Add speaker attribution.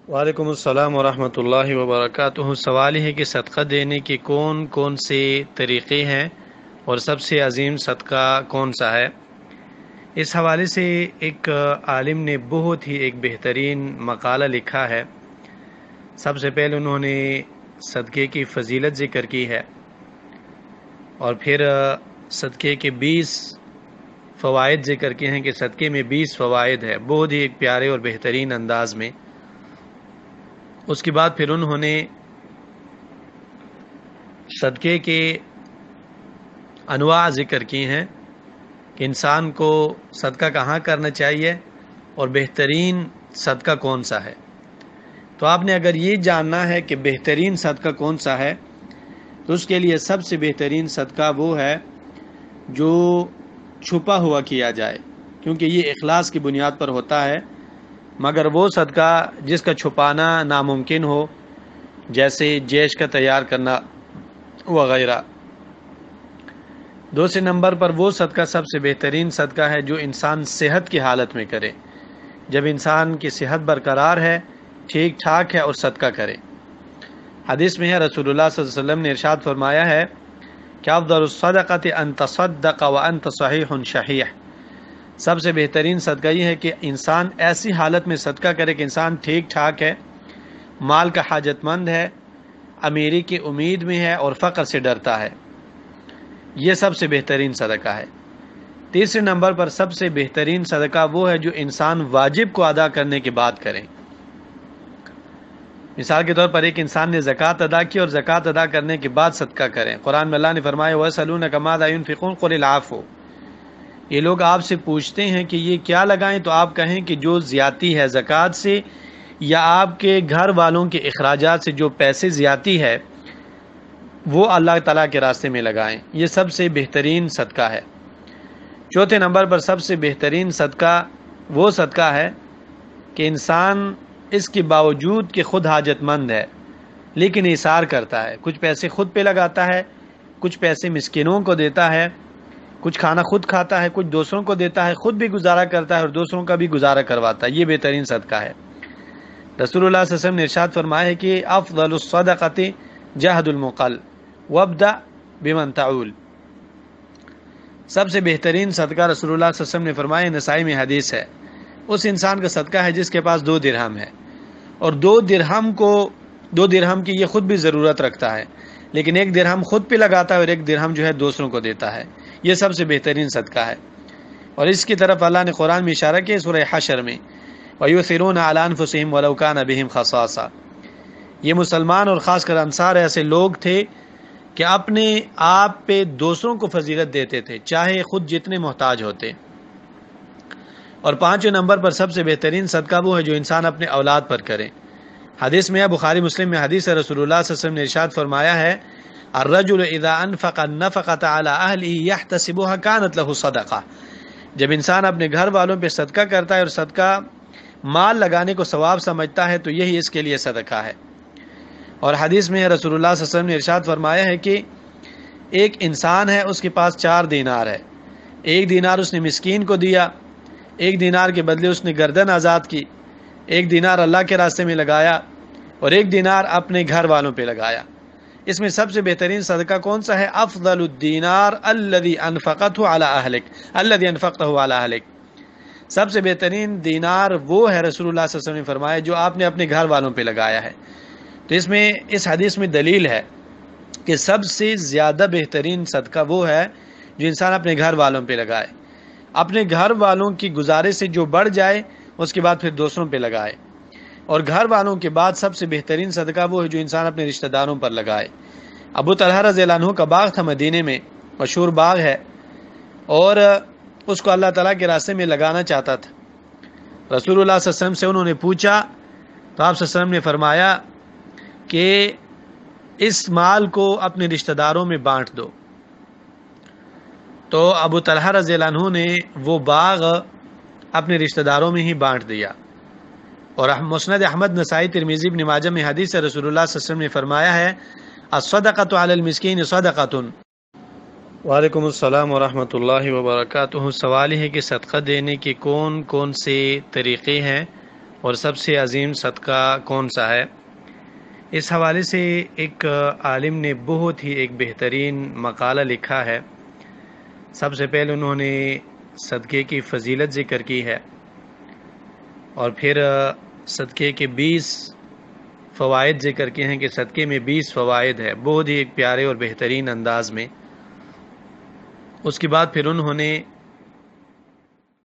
Speaker 1: وعلیکم السلام ورحمۃ اللہ وبرکاتہ۔ سوال ہے کہ صدقہ دینے کے کون کون سے طریقے ہیں اور سب سے عظیم صدقہ کون سا ہے؟ اس حوالے سے ایک عالم نے بہت ہی ایک بہترین مقالہ لکھا ہے۔ سب سے پہلے انہوں نے صدقے کی فضیلت ذکر کی ہے اور پھر صدقے کے 20 فوائد ذکر کیے ہیں کہ صدقے میں 20 فوائد ہے، بہت ہی ایک پیارے اور بہترین انداز میں۔ اس کے بعد پھر انہوں نے صدقے کے انواع ذکر کی ہیں کہ انسان کو صدقہ کہاں کرنا چاہیے اور بہترین صدقہ کون سا ہے۔ تو آپ نے اگر یہ جاننا ہے کہ بہترین صدقہ کون سا ہے تو اس کے لیے سب سے بہترین صدقہ وہ ہے جو چھپا ہوا کیا جائے، کیونکہ یہ اخلاص کی بنیاد پر ہوتا ہے، مگر وہ صدقہ جس کا چھپانا ناممکن ہو، جیسے جیش کا تیار کرنا وغیرہ۔ دوسرے نمبر پر وہ صدقہ سب سے بہترین صدقہ ہے جو انسان صحت کی حالت میں کرے، جب انسان کی صحت برقرار ہے، ٹھیک ٹھاک ہے اور صدقہ کرے۔ حدیث میں ہے، رسول اللہ صلی اللہ علیہ وسلم نے ارشاد فرمایا ہے کہ افضل الصدقۃ ان تصدق وانت صحیح شحیح، سب سے بہترین صدقہ یہ ہے کہ انسان ایسی حالت میں صدقہ کرے کہ انسان ٹھیک ٹھاک ہے، مال کا حاجت مند ہے، امیری کی امید میں ہے اور فقر سے ڈرتا ہے۔ یہ سب سے بہترین صدقہ ہے۔ تیسرے نمبر پر سب سے بہترین صدقہ وہ ہے جو انسان واجب کو ادا کرنے کے بعد کرے۔ مثال کے طور پر ایک انسان نے زکوٰۃ ادا کی اور زکوٰۃ ادا کرنے کے بعد صدقہ کریں۔ قرآن میں اللہ نے فرمایا وَيَسْأَلُونَكَ مَاذَا يُنْفِقُونَ قُلِ الْعَفْوَ، یہ لوگ آپ سے پوچھتے ہیں کہ یہ کیا لگائیں، تو آپ کہیں کہ جو زیادتی ہے زکوٰۃ سے یا آپ کے گھر والوں کے اخراجات سے جو پیسے زیادتی ہے وہ اللہ تعالیٰ کے راستے میں لگائیں۔ یہ سب سے بہترین صدقہ ہے۔ چوتھے نمبر پر سب سے بہترین صدقہ وہ صدقہ ہے کہ انسان اس کے باوجود کہ خود حاجت مند ہے لیکن ایثار کرتا ہے، کچھ پیسے خود پہ لگاتا ہے، کچھ پیسے مسکینوں کو دیتا ہے، کچھ کھانا خود کھاتا ہے، کچھ دوسروں کو دیتا ہے، خود بھی گزارا کرتا ہے اور دوسروں کا بھی گزارا کرواتا ہے۔ یہ بہترین صدقہ ہے۔ رسول اللہ صلی اللہ علیہ وسلم نے ارشاد فرمایا ہے کہ افضل الصدقۃ جہد المقل وابدأ بمن تعول، سب سے بہترین صدقہ رسول اللہ صلی اللہ علیہ وسلم نے فرمایا، نسائی میں حدیث ہے، اس انسان کا صدقہ ہے جس کے پاس 2 درہم ہے اور 2 درہم کی یہ خود بھی ضرورت رکھتا ہے، لیکن 1 درہم خود پہ لگاتا ہے اور 1 درہم جو ہے دوسروں کو دیتا ہے۔ یہ سب سے بہترین صدقہ ہے، اور اس کی طرف اللہ نے قرآن میں اشارہ کیا سورہ حشر میں، وَيُؤْثِرُونَ عَلَىٰ أَنفُسِهِمْ وَلَوْ كَانَ بِهِمْ خَصَاصَةٌ، یہ مسلمان اور خاص کر انصار ایسے لوگ تھے کہ اپنے آپ پہ دوسروں کو فضیلت دیتے تھے چاہے خود جتنے محتاج ہوتے۔ اور 5ویں نمبر پر سب سے بہترین صدقہ وہ ہے جو انسان اپنے اولاد پر کرے۔ حدیث میں ہے، بخاری مسلم میں حدیث ہے، رسول اللہ صلی اللہ علیہ وسلم نے ارشاد فرمایا ہے الرجل اذا انفق النفقۃ علی اہلہ یحتسبها كانت له صدقہ، جب انسان اپنے گھر والوں پہ صدقہ کرتا ہے اور صدقہ مال لگانے کو ثواب سمجھتا ہے تو یہی اس کے لیے صدقہ ہے۔ اور حدیث میں رسول اللہ صلی اللہ علیہ وسلم نے ارشاد فرمایا ہے کہ ایک انسان ہے، اس کے پاس 4 دینار ہے، 1 دینار اس نے مسکین کو دیا، 1 دینار کے بدلے اس نے گردن آزاد کی، 1 دینار اللہ کے راستے میں لگایا اور 1 دینار اپنے گھر والوں پہ لگایا۔ اس میں سب سے بہترین صدقہ کون سا ہے؟ افضل الدینار الذی انفقته علی اہلک، الذی انفقته علی اہلک، سب سے بہترین دینار وہ ہے، رسول اللہ صلی اللہ علیہ وسلم نے فرمایا، جو آپ نے اپنے گھر والوں پہ لگایا ہے۔ تو اس حدیث میں دلیل ہے کہ سب سے زیادہ بہترین صدقہ وہ ہے جو انسان اپنے گھر والوں پہ لگائے، اپنے گھر والوں کی گزارش سے جو بڑھ جائے اس کے بعد پھر دوسروں پہ لگائے، اور گھر والوں کے بعد سب سے بہترین صدقہ وہ ہے جو انسان اپنے رشتہ داروں پر لگائے۔ ابو طلحہ رضی اللہ عنہ کا باغ تھا، مدینے میں مشہور باغ ہے، اور اس کو اللہ تعالیٰ کے راستے میں لگانا چاہتا تھا۔ رسول اللہ صلی اللہ علیہ وسلم سے انہوں نے پوچھا تو آپ صلی اللہ علیہ وسلم نے فرمایا کہ اس مال کو اپنے رشتہ داروں میں بانٹ دو۔ تو ابو طلحہ رضی اللہ عنہ نے وہ باغ اپنے رشتہ داروں میں ہی بانٹ دیا۔ اور مسند احمد، نسائی، ترمذی، ابن ماجہ میں حدیث ہے، رسول اللہ صلی اللہ علیہ وسلم نے فرمایا ہے الصدقۃ علی المسکین صدقۃ۔ وعلیکم السلام ورحمۃ اللہ وبرکاتہ۔ سوال ہے کہ صدقہ دینے کے کون کون سے طریقے ہیں اور سب سے عظیم صدقہ کون سا ہے؟ اس حوالے سے ایک عالم نے بہت ہی ایک بہترین مقالہ لکھا ہے۔ سب سے پہلے انہوں نے صدقے کی فضیلت ذکر کی ہے، اور پھر صدقے کے 20 فوائد ذکر کیے ہیں کہ صدقے میں 20 فوائد ہے، بہت ہی ایک پیارے اور بہترین انداز میں۔ اس کے بعد پھر انہوں نے